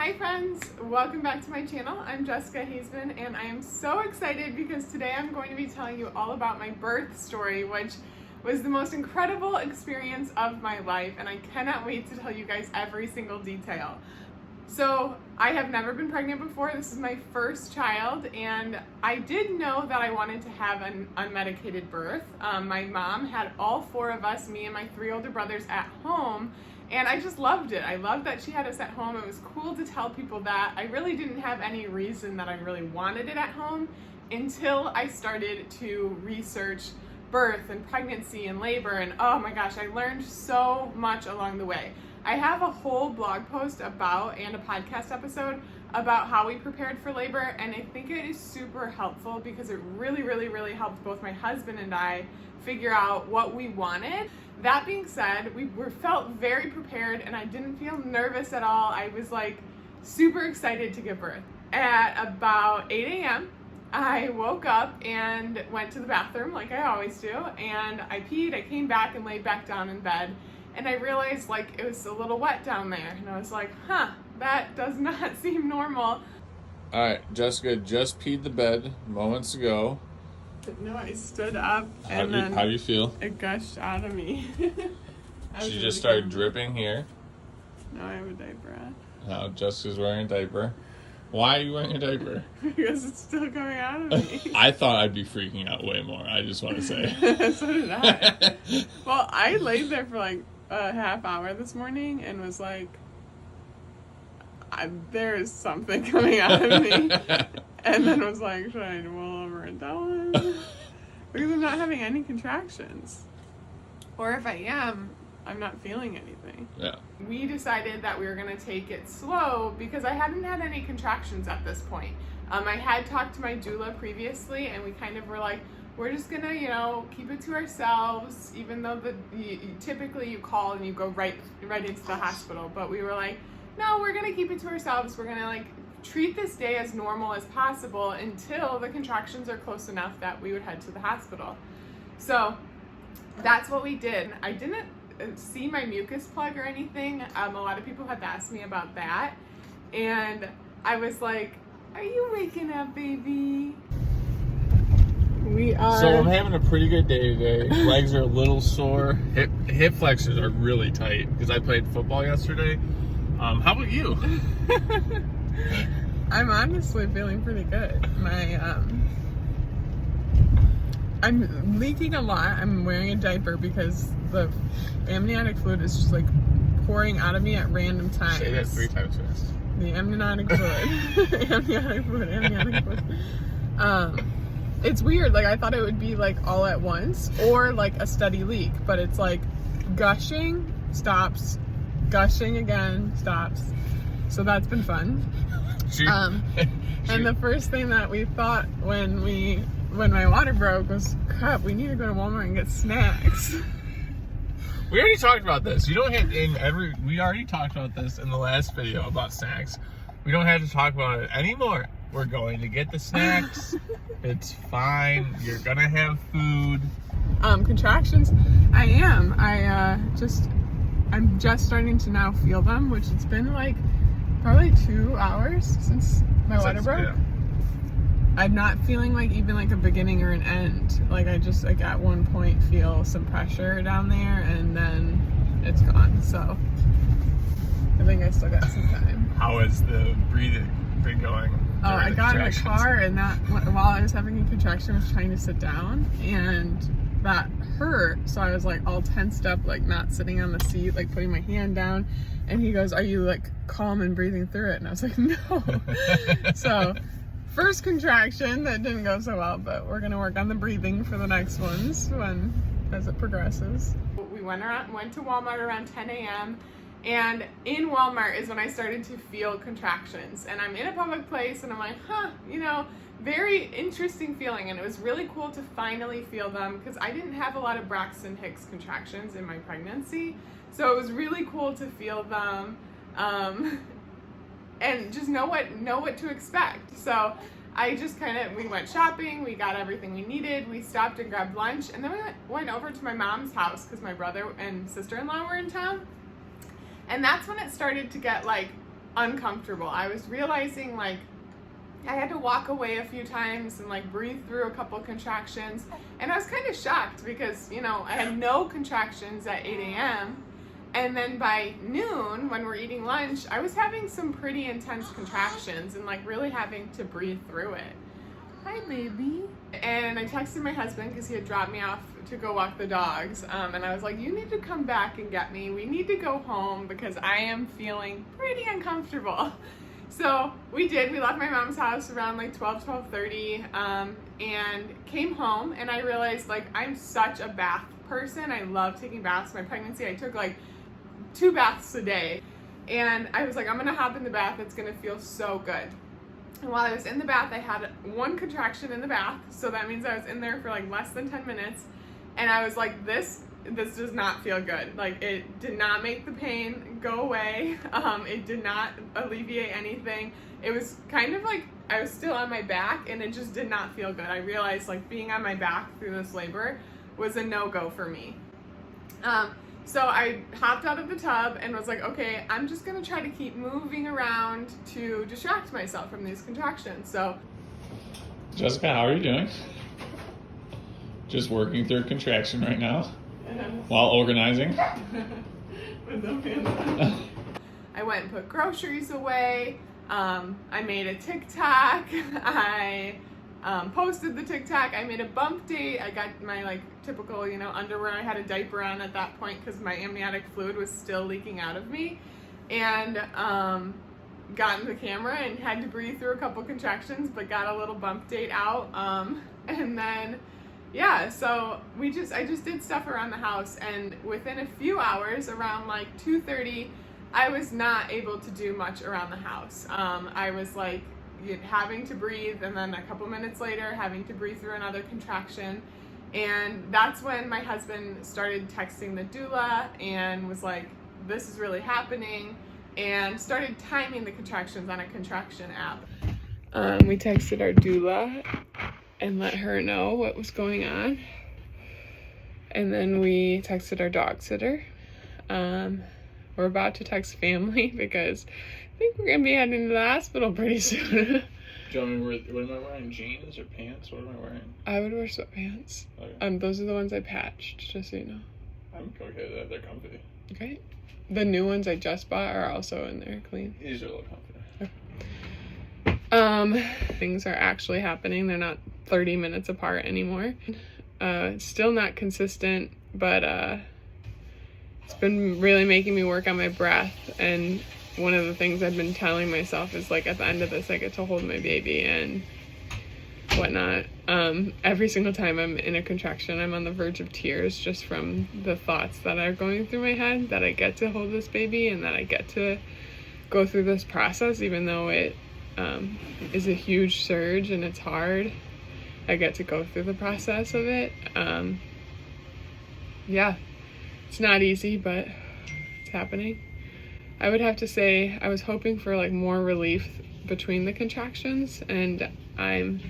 Hi friends, welcome back to my channel. I'm Jessica Hazeman and I am so excited because today I'm going to be telling you all about my birth story, which was the most incredible experience of my life, and I cannot wait to tell you guys every single detail. So I have never been pregnant before. This is my first child, and I did know that I wanted to have an unmedicated birth. My mom had all four of us, me and my three older brothers, at home. And I just loved it. I loved that she had us at home. It was cool to tell people that. I really didn't have any reason that I really wanted it at home until I started to research birth and pregnancy and labor, and oh my gosh, I learned so much along the way. I have a whole blog post about, and a podcast episode about how we prepared for labor, and I think it is super helpful because it really helped both my husband and I figure out what we wanted. That being said, we felt very prepared and I didn't feel nervous at all. I was like super excited to give birth. At about 8 a.m., I woke up and went to the bathroom like I always do, and I peed, I came back and laid back down in bed, and I realized like it was a little wet down there, and I was like, that does not seem normal. Alright, Jessica just peed the bed moments ago. No, I stood up and how do you feel? It gushed out of me. She just started dripping here. No, I have a diaper on. Now Jessica's wearing a diaper. Why are you wearing a diaper? Because it's still coming out of me. I thought I'd be freaking out way more, I just want to say. So did I. Well, I laid there for like a half hour this morning and was like, there is something coming out of me. And then was like, should I roll over and tell him? Because I'm not having any contractions. Or if I am, I'm not feeling anything. Yeah. We decided that we were going to take it slow because I hadn't had any contractions at this point. I had talked to my doula previously, and we kind of were like, we're just going to, keep it to ourselves, even though typically you call and you go right into the hospital. But we were like, no, we're going to keep it to ourselves. We're going to treat this day as normal as possible until the contractions are close enough that we would head to the hospital. So that's what we did. I didn't see my mucus plug or anything. A lot of people have asked me about that, and I was like, are you waking up, baby? We are. So I'm having a pretty good day today. Legs are a little sore. Hip flexors are really tight because I played football yesterday. How about you? I'm honestly feeling pretty good. I'm leaking a lot. I'm wearing a diaper because the amniotic fluid is just pouring out of me at random times. Say that 3 times fast. The amniotic fluid. amniotic fluid. It's weird. I thought it would be all at once or a steady leak, but it's gushing, stops, gushing again, stops. So that's been fun. And the first thing that we thought when my water broke was, crap, we need to go to Walmart and get snacks. We already talked about this. We already talked about this in the last video about snacks. We don't have to talk about it anymore. We're going to get the snacks. It's fine. You're gonna have food. Contractions. I am. I'm just starting to now feel them, which it's been probably 2 hours since my water broke. Yeah. I'm not feeling even a beginning or an end. I just at one point feel some pressure down there and then it's gone. So I think I still got some time. How has the breathing been going? I got in the car, and that while I was having a contraction, I was trying to sit down, and that hurt. So I was all tensed up, not sitting on the seat, putting my hand down. And he goes, are you calm and breathing through it? And I was like, no. So first contraction, that didn't go so well, but we're gonna work on the breathing for the next ones as it progresses. We went to Walmart around 10 a.m. and in Walmart is when I started to feel contractions. And I'm in a public place and I'm like, very interesting feeling. And it was really cool to finally feel them because I didn't have a lot of Braxton Hicks contractions in my pregnancy. So it was really cool to feel them. And just know what to expect. So I just we went shopping, we got everything we needed, we stopped and grabbed lunch, and then we went over to my mom's house because my brother and sister-in-law were in town. And that's when it started to get uncomfortable. I was realizing like I had to walk away a few times and like breathe through a couple contractions, and I was kind of shocked because, you know, I had no contractions at 8 a.m. and then by noon when we're eating lunch, I was having some pretty intense contractions and like really having to breathe through it. Hi, baby. And I texted my husband because he had dropped me off to go walk the dogs, and I was like, you need to come back and get me. We need to go home because I am feeling pretty uncomfortable. So we did. We left my mom's house around like 12:30, and came home, and I realized like I'm such a bath person. I love taking baths. My pregnancy, I took like 2 baths a day, and I was like, I'm gonna hop in the bath. It's gonna feel so good. And while I was in the bath, I had 1 contraction in the bath, so that means I was in there for like less than 10 minutes, and I was like, this does not feel good. Like, it did not make the pain go away. It did not alleviate anything. It was kind of like I was still on my back, and it just did not feel good. I realized like being on my back through this labor was a no-go for me. So I hopped out of the tub and was like, okay, I'm just gonna try to keep moving around to distract myself from these contractions. So, Jessica, how are you doing? Just working through contraction right now while organizing. With the panda. I went and put groceries away. I made a TikTok. I posted the TikTok. I made a bump date. I got my like typical, you know, underwear. I had a diaper on at that point because my amniotic fluid was still leaking out of me, and got in the camera and had to breathe through a couple contractions, but got a little bump date out. And then, yeah, so I just did stuff around the house, and within a few hours, around like 2:30, I was not able to do much around the house. I was like having to breathe, and then a couple minutes later having to breathe through another contraction, and that's when my husband started texting the doula and was like, this is really happening, and started timing the contractions on a contraction app. We texted our doula and let her know what was going on, and then we texted our dog sitter. We're about to text family because I think we're gonna be heading to the hospital pretty soon. Do you want me to what am I wearing? Jeans or pants? What am I wearing? I would wear sweatpants. Okay. Those are the ones I patched, just so you know. I'm okay with that. They're comfy. Okay. The new ones I just bought are also in there, clean. These are a little comfy. Things are actually happening. They're not 30 minutes apart anymore. Still not consistent, but it's been really making me work on my breath, and one of the things I've been telling myself is like at the end of this I get to hold my baby and whatnot. Every single time I'm in a contraction, I'm on the verge of tears just from the thoughts that are going through my head, that I get to hold this baby and that I get to go through this process, even though it is a huge surge and it's hard. I get to go through the process of it. Yeah, it's not easy, but it's happening. I would have to say I was hoping for like more relief between the contractions, and I'm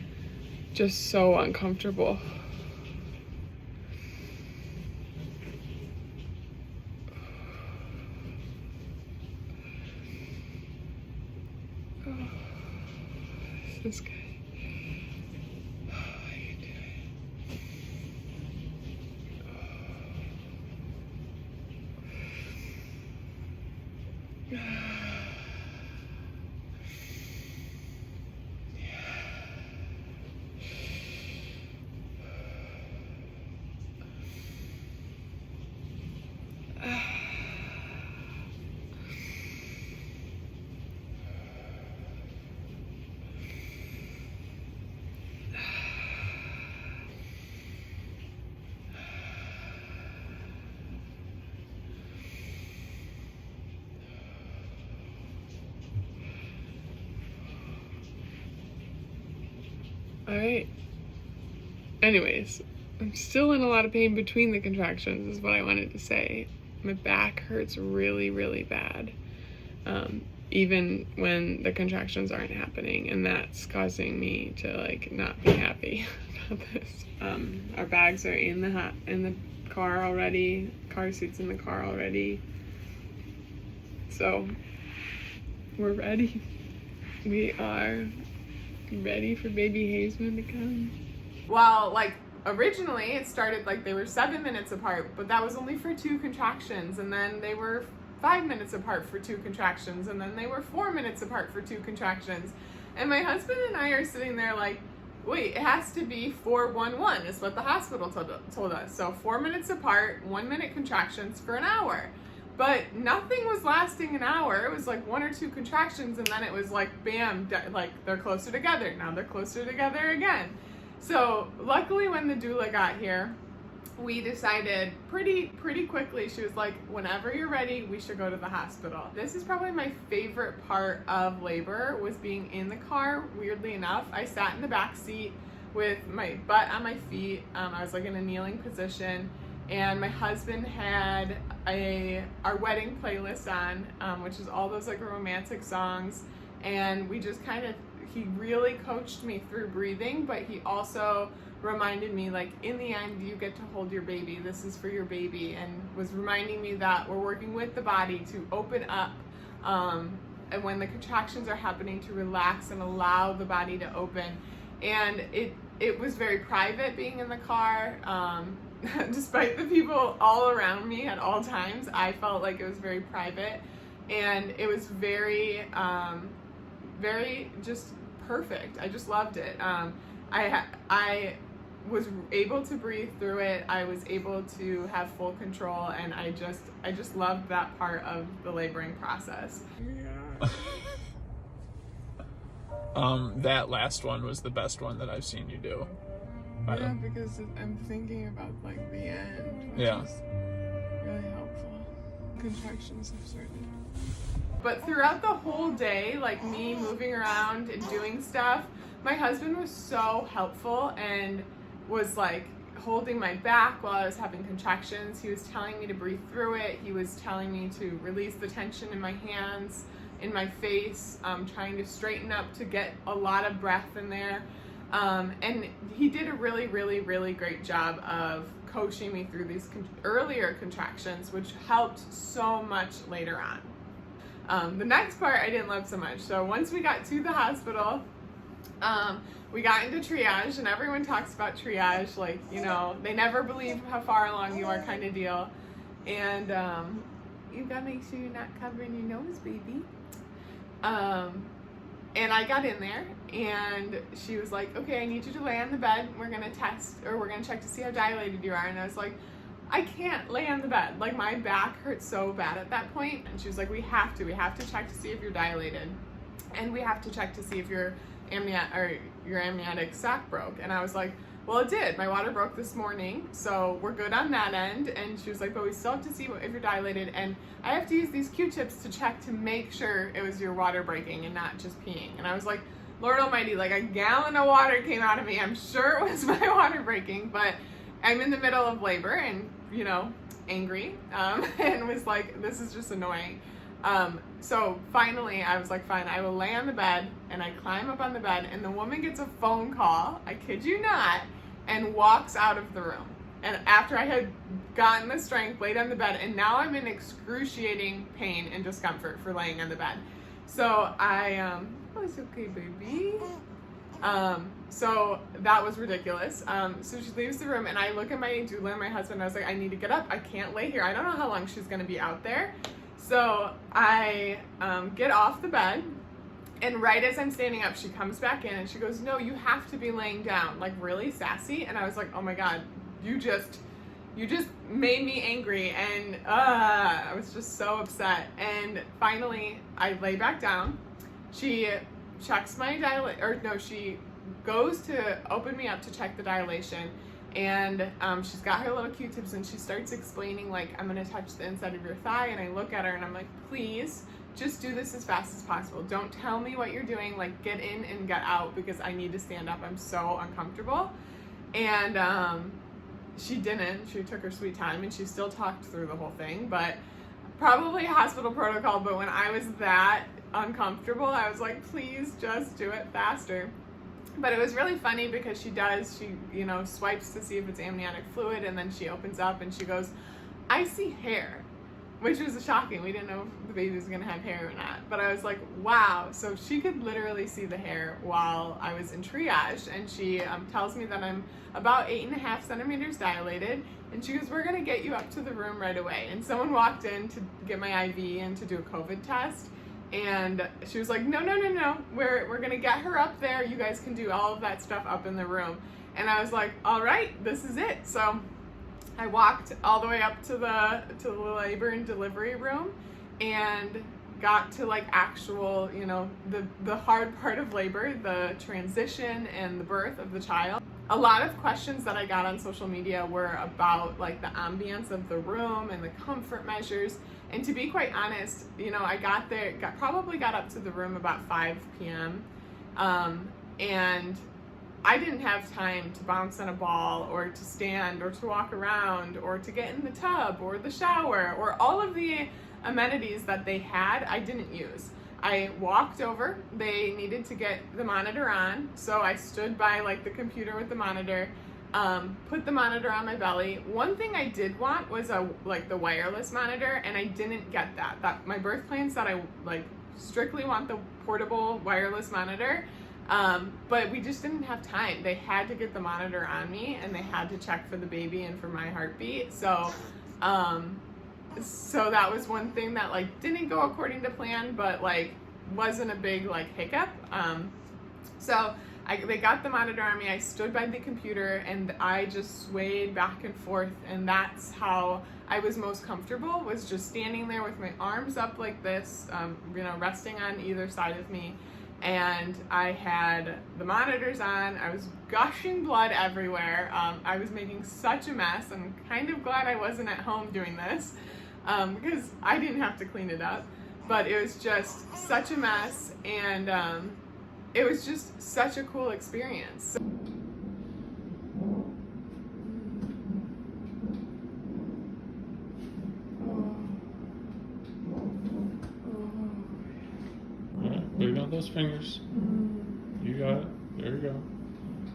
just so uncomfortable. Oh, this is good. Alright. Anyways, I'm still in a lot of pain between the contractions is what I wanted to say. My back hurts really, really bad. Even when the contractions aren't happening, and that's causing me to like not be happy about this. Our bags are in the car already. Car seats in the car already. So We're ready. We are ready for baby Hazeman to come. Well, like, originally it started like they were 7 minutes apart, but that was only for 2 contractions, and then they were 5 minutes apart for 2 contractions, and then they were 4 minutes apart for 2 contractions. And my husband and I are sitting there like, wait, it has to be 4-1-1 is what the hospital told us. So 4 minutes apart, 1 minute contractions for an hour. But nothing was lasting an hour. It was like 1 or 2 contractions, and then it was like, bam, like they're closer together. Now they're closer together again. So luckily when the doula got here, we decided pretty quickly. She was like, whenever you're ready, we should go to the hospital. This is probably my favorite part of labor, was being in the car. Weirdly enough, I sat in the back seat with my butt on my feet. I was like in a kneeling position, and my husband had our wedding playlist on, which is all those like romantic songs, and we just kind of, he really coached me through breathing, but he also reminded me, like, in the end, you get to hold your baby. This is for your baby, and was reminding me that we're working with the body to open up, and when the contractions are happening, to relax and allow the body to open. And it was very private being in the car. Despite the people all around me at all times, I felt like it was very private, and it was very just perfect. I just loved it. I was able to breathe through it. I was able to have full control, and I just loved that part of the laboring process. Yeah. That last one was the best one that I've seen you do. Yeah, because I'm thinking about like the end, which is really helpful. Contractions have started. But throughout the whole day, like me moving around and doing stuff, my husband was so helpful and was like holding my back while I was having contractions. He was telling me to breathe through it. He was telling me to release the tension in my hands, in my face, trying to straighten up to get a lot of breath in there. And he did a really great job of coaching me through these earlier contractions, which helped so much later on. The next part I didn't love so much. So once we got to the hospital, we got into triage, and everyone talks about triage, like, you know, they never believe how far along you are kind of deal. And you gotta make sure you're not covering your nose, baby. And I got in there, and she was like, okay, I need you to lay on the bed. We're gonna test, or we're gonna check to see how dilated you are. And I was like, I can't lay on the bed. Like, my back hurt so bad at that point. And she was like, we have to check to see if you're dilated, and we have to check to see if your amniotic sac broke. And I was like, well, it did. My water broke this morning, so we're good on that end. And she was like, but we still have to see if you're dilated, and I have to use these Q-tips to check to make sure it was your water breaking and not just peeing. And I was like, Lord Almighty, like a gallon of water came out of me. I'm sure it was my water breaking, but I'm in the middle of labor and, you know, angry, and was like, this is just annoying. So finally I was like, fine, I will lay on the bed, and I climb up on the bed, and the woman gets a phone call, I kid you not, and walks out of the room. And after I had gotten the strength, laid on the bed, and now I'm in excruciating pain and discomfort for laying on the bed. So I, oh, it's okay, baby. So that was ridiculous. So she leaves the room, and I look at my doula and my husband, and I was like, I need to get up. I can't lay here. I don't know how long she's gonna be out there. So I get off the bed, and right as I'm standing up, she comes back in, and she goes, no, you have to be laying down, like really sassy. And I was like, oh my God, you just made me angry, and I was just so upset. And finally I lay back down. She checks my she goes to open me up to check the dilation, and she's got her little Q-tips, and she starts explaining, like, I'm gonna touch the inside of your thigh. And I look at her, and I'm like, please just do this as fast as possible. Don't tell me what you're doing, like, get in and get out, because I need to stand up. I'm so uncomfortable. And she didn't. She took her sweet time, and she still talked through the whole thing, but probably hospital protocol. But when I was that uncomfortable, I was like, please just do it faster. But it was really funny because she, you know, swipes to see if it's amniotic fluid, and then she opens up and she goes, I see hair. which was shocking. We didn't know if the baby was gonna have hair or not, but I was like, wow. So she could literally see the hair while I was in triage, and she tells me that I'm about 8.5 centimeters dilated, and she goes, we're gonna get you up to the room right away. And someone walked in to get my IV and to do a COVID test, and she was like, no, we're gonna get her up there. You guys can do all of that stuff up in the room. And I was like, all right, this is it. So I walked all the way up to the labor and delivery room and got to like actual, the hard part of labor, the transition and the birth of the child. A lot of questions that I got on social media were about like the ambience of the room and the comfort measures. And to be quite honest, I probably got up to the room about 5 p.m. And I didn't have time to bounce on a ball or to stand or to walk around or to get in the tub or the shower or all of the amenities that they had. I didn't use. I walked over. They needed to get the monitor on, so I stood by like the computer with the monitor, put the monitor on my belly. One thing I did want was the wireless monitor, and I didn't get that. My birth plan said I strictly want the portable wireless monitor. But we just didn't have time. They had to get the monitor on me, and they had to check for the baby and for my heartbeat. So that was one thing that didn't go according to plan, but wasn't a big hiccup. They got the monitor on me. I stood by the computer and I just swayed back and forth, and that's how I was most comfortable, was just standing there with my arms up like this, resting on either side of me. And I had the monitors on. I was gushing blood everywhere. I was making such a mess. I'm kind of glad I wasn't at home doing this, because I didn't have to clean it up. But it was just such a mess, and it was just such a cool experience. Big on those fingers. You got it. There you go.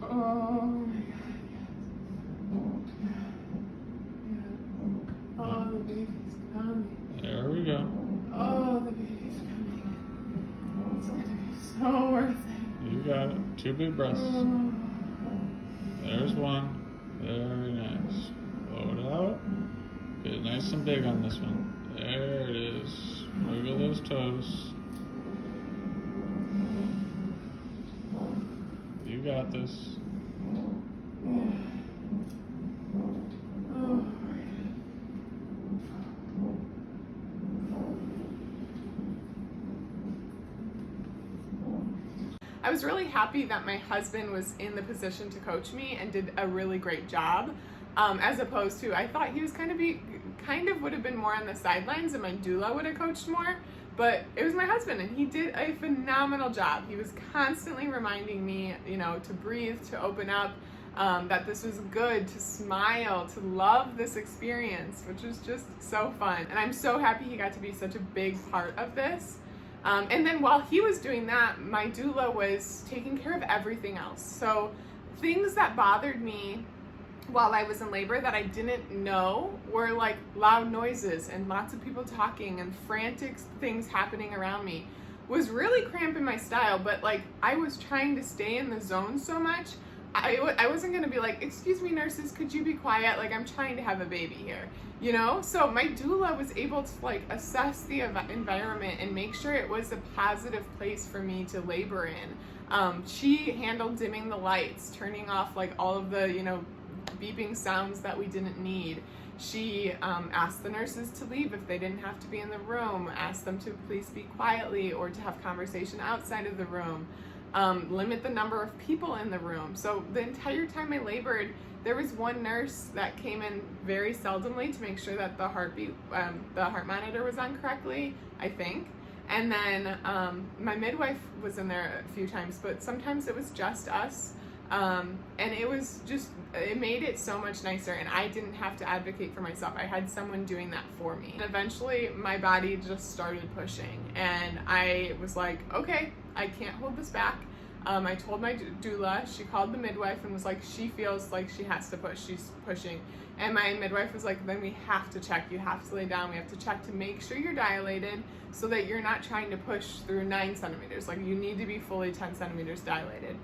Oh my God. Oh, the baby's coming. There we go. Oh, the baby's coming. It's gonna be so worth it. You got it. 2 big breaths. There's one. Very nice. Blow it out. Get it nice and big on this one. There it is. Wiggle those toes. You got this. I was really happy that my husband was in the position to coach me and did a really great job, as opposed to, I thought he was kind of would have been more on the sidelines and my doula would have coached more. But it was my husband, and he did a phenomenal job. He was constantly reminding me, to breathe, to open up, that this was good, to smile, to love this experience, which was just so fun. And I'm so happy he got to be such a big part of this. And then while he was doing that, my doula was taking care of everything else. So things that bothered me while I was in labor that I didn't know were loud noises and lots of people talking and frantic things happening around me was really cramping my style. But I was trying to stay in the zone so much, I wasn't gonna be excuse me nurses, could you be quiet? I'm trying to have a baby here, So my doula was able to assess the environment and make sure it was a positive place for me to labor in. She handled dimming the lights, turning off all of the, beeping sounds that we didn't need. She asked the nurses to leave if they didn't have to be in the room, asked them to please speak quietly or to have conversation outside of the room, limit the number of people in the room. So the entire time I labored, there was one nurse that came in very seldomly to make sure that the heartbeat, the heart monitor was on correctly, I think. And then my midwife was in there a few times, but sometimes it was just us. And it made it so much nicer, and I didn't have to advocate for myself. I had someone doing that for me. And eventually my body just started pushing, and I was like, okay, I can't hold this back. I told my doula, she called the midwife and was like, she feels like she has to push, she's pushing. And my midwife was like, then we have to check, you have to lay down, we have to check to make sure you're dilated so that you're not trying to push through 9 centimeters. Like, you need to be fully 10 centimeters dilated.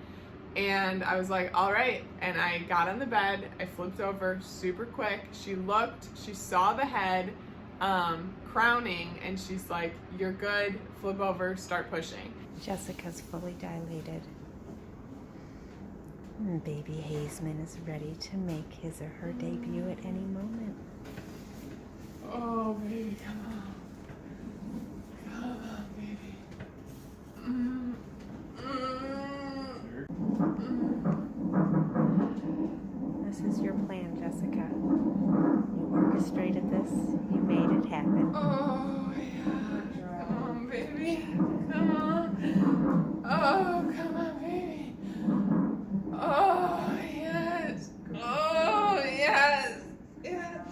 And I was like, all right. And I got on the bed, I flipped over super quick. She looked, she saw the head crowning, and she's like, you're good, flip over, start pushing. Jessica's fully dilated. And baby Hazeman is ready to make his or her debut at any moment. Oh, baby, come on. Come on, baby. This is your plan, Jessica. You orchestrated this. You made it happen. Oh, yeah. Come on, baby. Come on. Oh, come on, baby. Oh, yes. Oh, yes. Yes.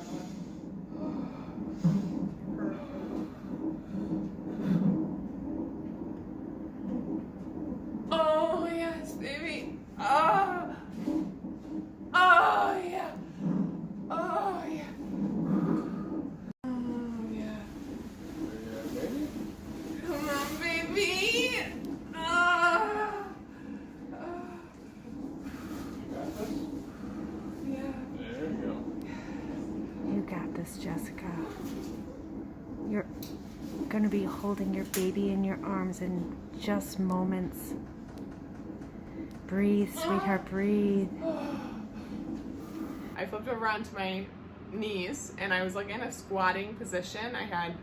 Oh, yes, baby. Oh. Oh, yeah. Oh, yeah. Oh, yeah. Come on, baby. Oh. Oh. Yeah. There you go. You got this, Jessica. You're gonna be holding your baby in your arms in just moments. Breathe, sweetheart, breathe. I flipped over onto my knees and I was like in a squatting position. I had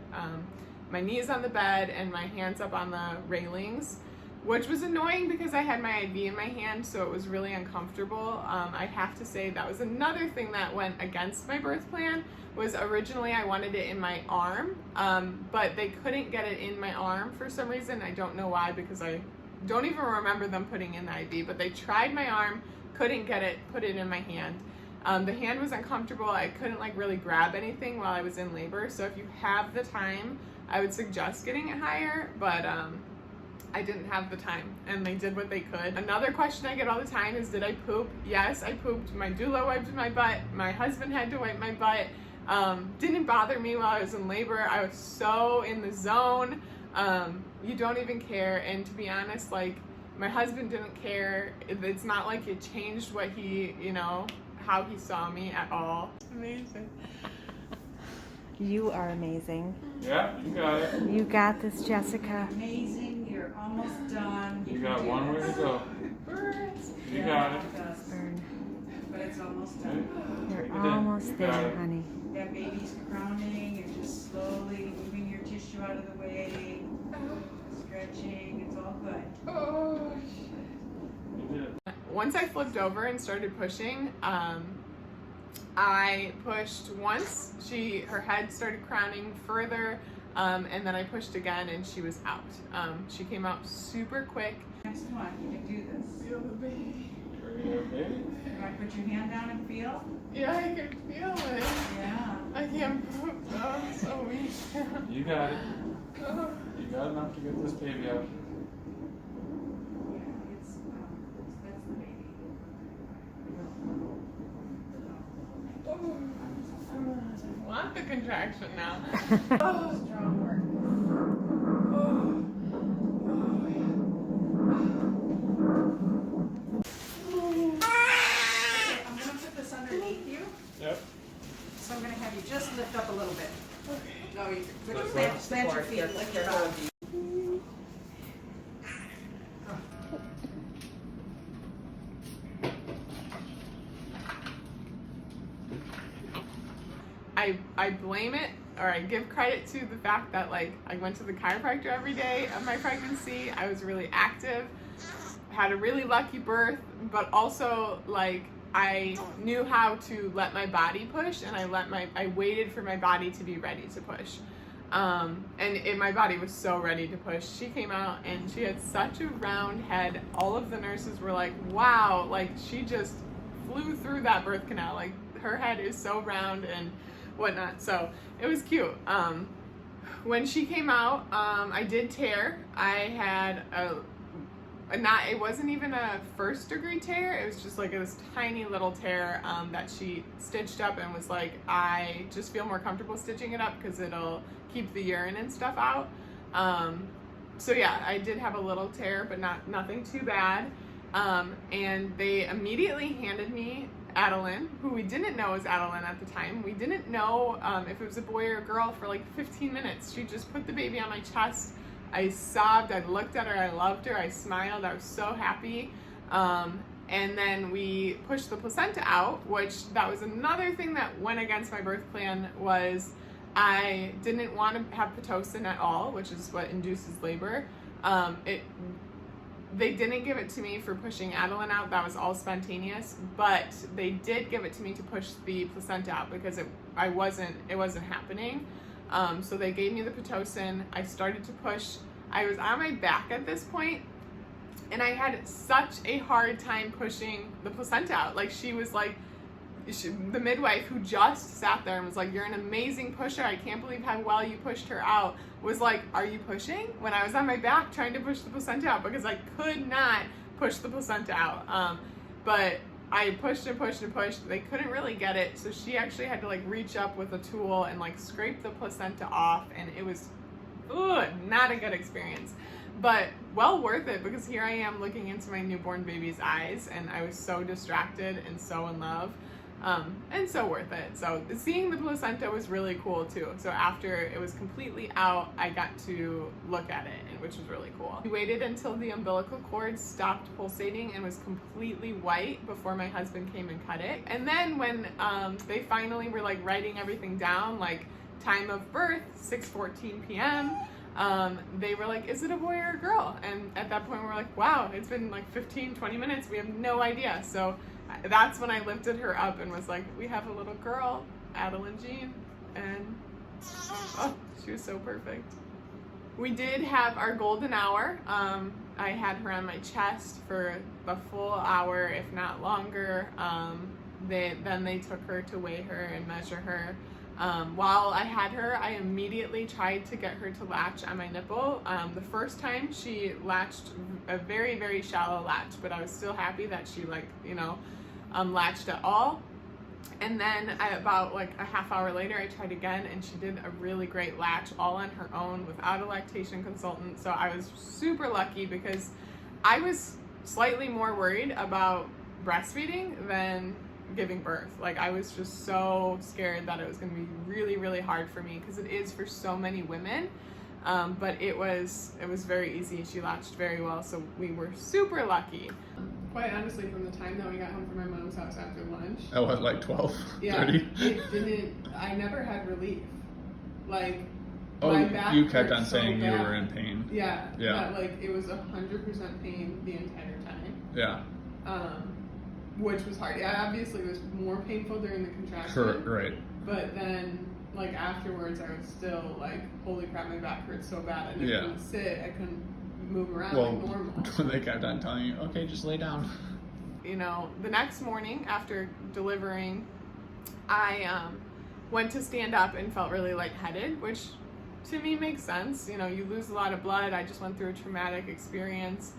my knees on the bed and my hands up on the railings, which was annoying because I had my IV in my hand, so it was really uncomfortable. I have to say that was another thing that went against my birth plan. Was originally I wanted it in my arm, but they couldn't get it in my arm for some reason. I don't know why, because I don't even remember them putting in the IV, but they tried my arm, couldn't get it, put it in my hand. The hand was uncomfortable. I couldn't like really grab anything while I was in labor. So if you have the time, I would suggest getting it higher, but I didn't have the time and they did what they could. Another question I get all the time is, did I poop? Yes, I pooped. My doula wiped my butt. My husband had to wipe my butt. Didn't bother me while I was in labor. I was so in the zone. You don't even care. And to be honest, like, my husband didn't care. It's not like it changed what he, you know, how he saw me at all. Amazing. You are amazing. Yeah, you got it. You got this, Jessica. Amazing, you're almost done. You got one way to go. You got it. Burn. But it's almost done. You're Take it in. almost You got there, it. honey. That baby's crowning, you're just slowly moving your tissue out of the way, stretching, it's all good. Oh. You did it. Once I flipped over and started pushing, I pushed once. Her head started crowning further, and then I pushed again, and she was out. She came out super quick. Next one, you can do this. Feel the baby. There baby. You want to put your hand down and feel? Yeah, I can feel it. Yeah. I can't poop. Oh, I'm so weak. You got it. Oh. You got enough to get this baby out. Yeah, that's the baby. I want the contraction now. Oh, strong work. Okay, I'm gonna put this underneath you. Yep. So I'm gonna have you just lift up a little bit. No, you Lift plant your feet, lift your butt. I blame it, or I give credit to the fact that, like, I went to the chiropractor every day of my pregnancy. I was really active, had a really lucky birth, but also, like, I knew how to let my body push, and I waited for my body to be ready to push. My body was so ready to push. She came out and she had such a round head. All of the nurses were like, wow, like, she just flew through that birth canal. Like, her head is so round and whatnot. So it was cute. When she came out, I did tear. I it wasn't even a 1st-degree tear. It was just like this tiny little tear that she stitched up and was like, I just feel more comfortable stitching it up because it'll keep the urine and stuff out. So yeah, I did have a little tear, but nothing too bad. And they immediately handed me Adalynn, who we didn't know was Adalynn at the time. We didn't know if it was a boy or a girl for like 15 minutes. She just put the baby on my chest. I sobbed, I looked at her, I loved her, I smiled, I was so happy. And then we pushed the placenta out, which that was another thing that went against my birth plan. Was I didn't want to have Pitocin at all, which is what induces labor. They didn't give it to me for pushing Adalynn out. That was all spontaneous, but they did give it to me to push the placenta out because it wasn't happening. So they gave me the Pitocin. I started to push. I was on my back at this point, and I had such a hard time pushing the placenta out. Like, she was like, the midwife who just sat there and was like, "You're an amazing pusher. I can't believe how well you pushed her out," was like, "Are you pushing?" When I was on my back trying to push the placenta out because I could not push the placenta out. But I pushed and pushed and pushed. They couldn't really get it, so she actually had to like reach up with a tool and like scrape the placenta off, and it was not a good experience, but well worth it because here I am looking into my newborn baby's eyes, and I was so distracted and so in love. And so worth it. So seeing the placenta was really cool too. So after it was completely out, I got to look at it, which was really cool. We waited until the umbilical cord stopped pulsating and was completely white before my husband came and cut it. And then when they finally were like writing everything down, like time of birth, 6:14 p.m., they were like, "Is it a boy or a girl?" And at that point we're like, wow, it's been like 15-20 minutes, we have no idea. So that's when I lifted her up and was like, "We have a little girl, Adalynn Gene," and oh, she was so perfect. We did have our golden hour. I had her on my chest for the full hour, if not longer. Then they took her to weigh her and measure her. While I had her, I immediately tried to get her to latch on my nipple. The first time she latched a very, very shallow latch, but I was still happy that she latched at all. And then about like a half hour later, I tried again, and she did a really great latch all on her own without a lactation consultant. So I was super lucky because I was slightly more worried about breastfeeding than giving birth. Like, I was just so scared that it was going to be really, really hard for me because it is for so many women. But it was very easy. She latched very well, so we were super lucky. Quite honestly, from the time that we got home from my mom's house after lunch. Oh, at like 12, Yeah, 30? I never had relief. Like, Oh, my back you kept hurt on so saying you bad. were in pain. Yeah. Yeah. But, like, it was 100% pain the entire time. Yeah. Which was hard. Yeah, obviously it was more painful during the contraction. Sure, right. But then, like, afterwards, I was still like, holy crap, my back hurts so bad. I couldn't sit, I couldn't move around like normal. They kept on telling you, okay, just lay down. You know, the next morning after delivering, I went to stand up and felt really lightheaded, which to me makes sense. You know, you lose a lot of blood. I just went through a traumatic experience.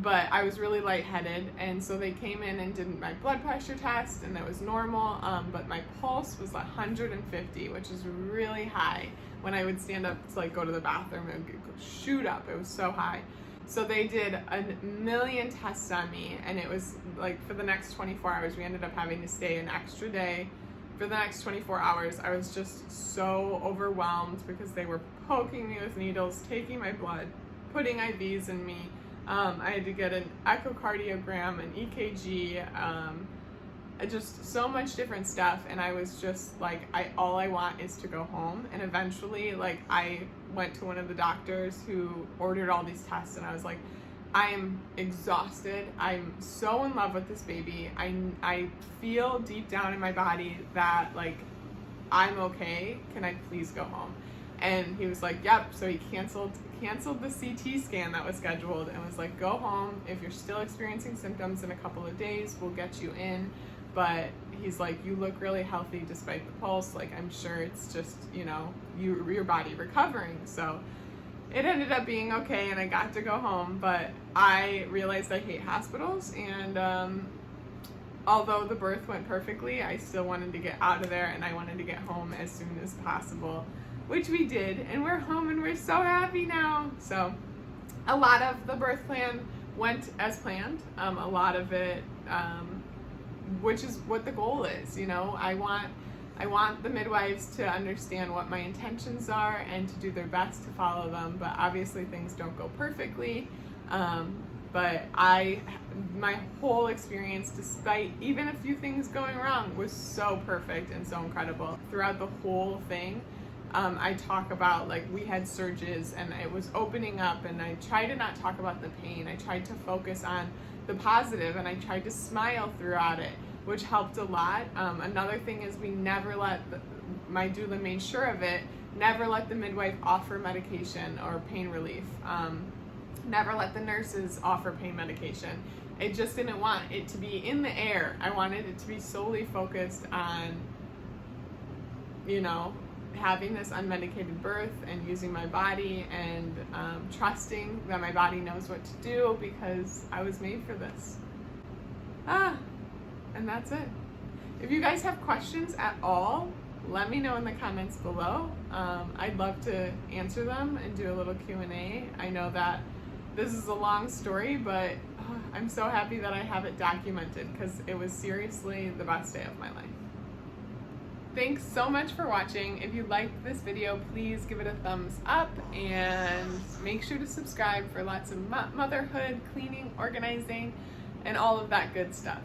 But I was really lightheaded, and so they came in and did my blood pressure test, and it was normal, but my pulse was 150, which is really high. When I would stand up to like go to the bathroom, it would shoot up. It was so high. So they did a million tests on me, and it was like for the next 24 hours, we ended up having to stay an extra day. For the next 24 hours, I was just so overwhelmed because they were poking me with needles, taking my blood, putting IVs in me. I had to get an echocardiogram, an EKG, just so much different stuff, and I was just like, all I want is to go home. And eventually, like, I went to one of the doctors who ordered all these tests, and I was like, I am exhausted. I'm so in love with this baby. I feel deep down in my body that, like, I'm okay. Can I please go home? And he was like, yep. So he canceled the CT scan that was scheduled and was like, go home. If you're still experiencing symptoms in a couple of days, we'll get you in. But he's like, you look really healthy despite the pulse. Like, I'm sure it's just, you know, your body recovering. So it ended up being okay and I got to go home, but I realized I hate hospitals, and although the birth went perfectly, I still wanted to get out of there and I wanted to get home as soon as possible, which we did, and we're home and we're so happy now. So a lot of the birth plan went as planned. A lot of it, which is what the goal is, you know. I want the midwives to understand what my intentions are and to do their best to follow them, but obviously things don't go perfectly. But my whole experience, despite even a few things going wrong, was so perfect and so incredible. Throughout the whole thing, I talk about, like, we had surges and it was opening up, and I tried to not talk about the pain. I tried to focus on the positive, and I tried to smile throughout it, which helped a lot. Another thing is we never let, my doula made sure of it, never let the midwife offer medication or pain relief. Never let the nurses offer pain medication. I just didn't want it to be in the air. I wanted it to be solely focused on, you know, having this unmedicated birth and using my body and trusting that my body knows what to do, because I was made for this. And that's it. If you guys have questions at all, let me know in the comments below. I'd love to answer them and do a little Q&A. I know that this is a long story, but I'm so happy that I have it documented, because it was seriously the best day of my life. Thanks so much for watching. If you liked this video, please give it a thumbs up and make sure to subscribe for lots of motherhood, cleaning, organizing, and all of that good stuff.